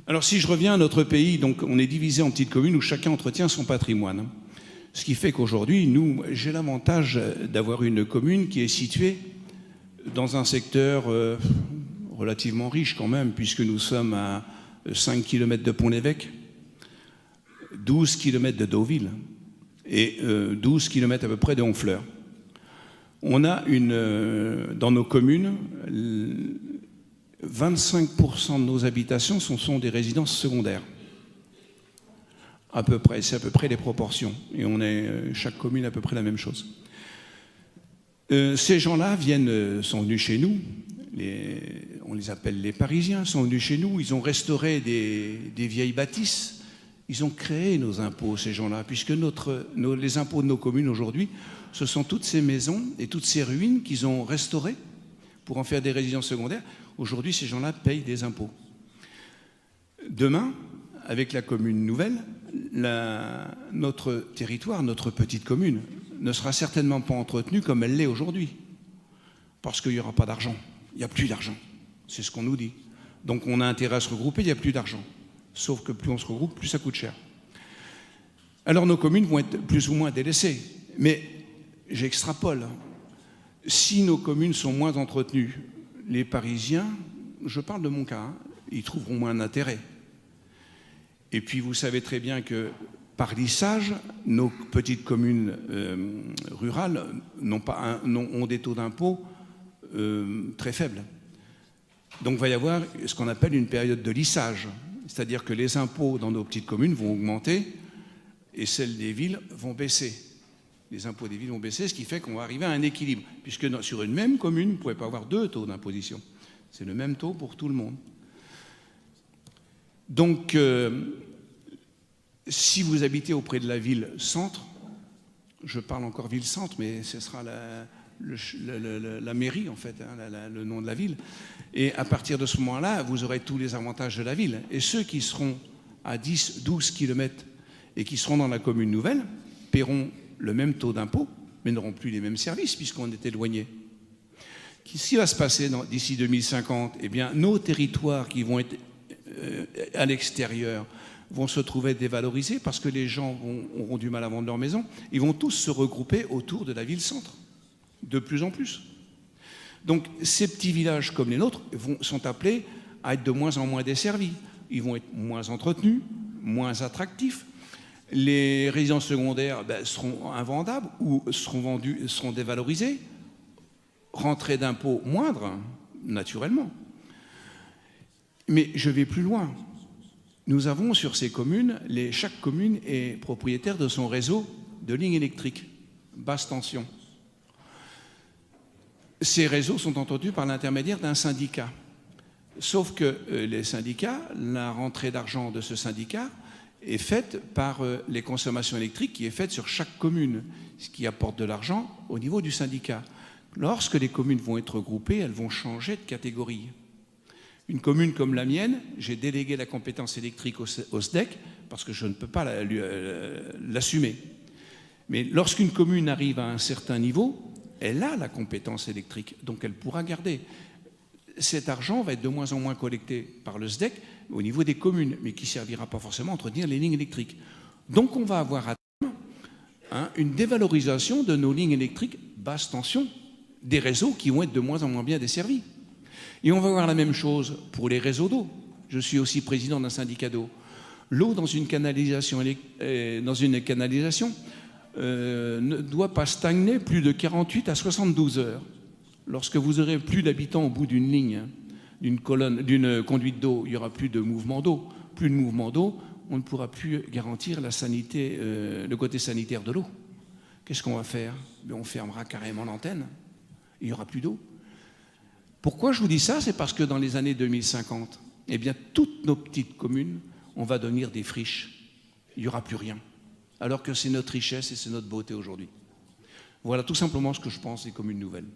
Alors si je reviens à notre pays, donc on est divisé en petites communes où chacun entretient son patrimoine. Ce qui fait qu'aujourd'hui, j'ai l'avantage d'avoir une commune qui est située dans un secteur relativement riche quand même, puisque nous sommes à 5 km de Pont-l'Évêque, 12 km de Deauville et 12 km à peu près de Honfleur. On a dans nos communes, 25% de nos habitations sont des résidences secondaires. À peu près, c'est à peu près les proportions. Et chaque commune a à peu près la même chose. Ces gens-là sont venus chez nous, on les appelle les Parisiens, sont venus chez nous, ils ont restauré des vieilles bâtisses, ils ont créé nos impôts, ces gens-là, puisque les impôts de nos communes aujourd'hui, ce sont toutes ces maisons et toutes ces ruines qu'ils ont restaurées pour en faire des résidences secondaires. Aujourd'hui, ces gens-là payent des impôts. Demain, avec la commune nouvelle, notre territoire, notre petite commune, ne sera certainement pas entretenue comme elle l'est aujourd'hui. Parce qu'il n'y aura pas d'argent. Il n'y a plus d'argent. C'est ce qu'on nous dit. Donc on a intérêt à se regrouper, il n'y a plus d'argent. Sauf que plus on se regroupe, plus ça coûte cher. Alors nos communes vont être plus ou moins délaissées. Mais j'extrapole. Si nos communes sont moins entretenues, les Parisiens, je parle de mon cas, ils trouveront moins d'intérêt. Et puis vous savez très bien que par lissage, nos petites communes rurales ont des taux d'impôt très faibles. Donc il va y avoir ce qu'on appelle une période de lissage. C'est-à-dire que les impôts dans nos petites communes vont augmenter et celles des villes vont baisser. Les impôts des villes vont baisser, ce qui fait qu'on va arriver à un équilibre. Puisque sur une même commune, vous ne pouvez pas avoir deux taux d'imposition. C'est le même taux pour tout le monde. Donc, si vous habitez auprès de la ville-centre, je parle encore ville-centre, mais ce sera la mairie, en fait, le nom de la ville. Et à partir de ce moment-là, vous aurez tous les avantages de la ville. Et ceux qui seront à 10, 12 km et qui seront dans la commune nouvelle paieront le même taux d'impôt, mais n'auront plus les mêmes services puisqu'on est éloignés. Qu'est-ce qui va se passer d'ici 2050 ? Eh bien, nos territoires qui vont être à l'extérieur vont se trouver dévalorisés parce que les gens auront du mal à vendre leur maison. Ils vont tous se regrouper autour de la ville-centre, de plus en plus. Donc, ces petits villages comme les nôtres sont appelés à être de moins en moins desservis. Ils vont être moins entretenus, moins attractifs. Les résidences secondaires seront invendables ou seront dévalorisées. Rentrée d'impôts moindre, naturellement. Mais je vais plus loin. Nous avons sur ces communes, chaque commune est propriétaire de son réseau de lignes électriques, basse tension. Ces réseaux sont entretenus par l'intermédiaire d'un syndicat. Sauf que les syndicats, la rentrée d'argent de ce syndicat est faite par les consommations électriques qui est faite sur chaque commune, ce qui apporte de l'argent au niveau du syndicat. Lorsque les communes vont être regroupées, elles vont changer de catégorie. Une commune comme la mienne, j'ai délégué la compétence électrique au SDEC parce que je ne peux pas l'assumer. Mais lorsqu'une commune arrive à un certain niveau, elle a la compétence électrique, donc elle pourra garder. Cet argent va être de moins en moins collecté par le SDEC au niveau des communes, mais qui ne servira pas forcément à entretenir les lignes électriques. Donc on va avoir à terme une dévalorisation de nos lignes électriques basse tension, des réseaux qui vont être de moins en moins bien desservis. Et on va voir la même chose pour les réseaux d'eau. Je suis aussi président d'un syndicat d'eau. L'eau dans une canalisation, ne doit pas stagner plus de 48 à 72 heures. Lorsque vous aurez plus d'habitants au bout d'une ligne, d'une conduite d'eau, il n'y aura plus de mouvement d'eau. Plus de mouvement d'eau, on ne pourra plus garantir la sanité, le côté sanitaire de l'eau. Qu'est-ce qu'on va faire ? On fermera carrément l'antenne. Il n'y aura plus d'eau. Pourquoi je vous dis ça ? C'est parce que dans les années 2050, eh bien, toutes nos petites communes, on va devenir des friches. Il n'y aura plus rien. Alors que c'est notre richesse et c'est notre beauté aujourd'hui. Voilà tout simplement ce que je pense des communes nouvelles.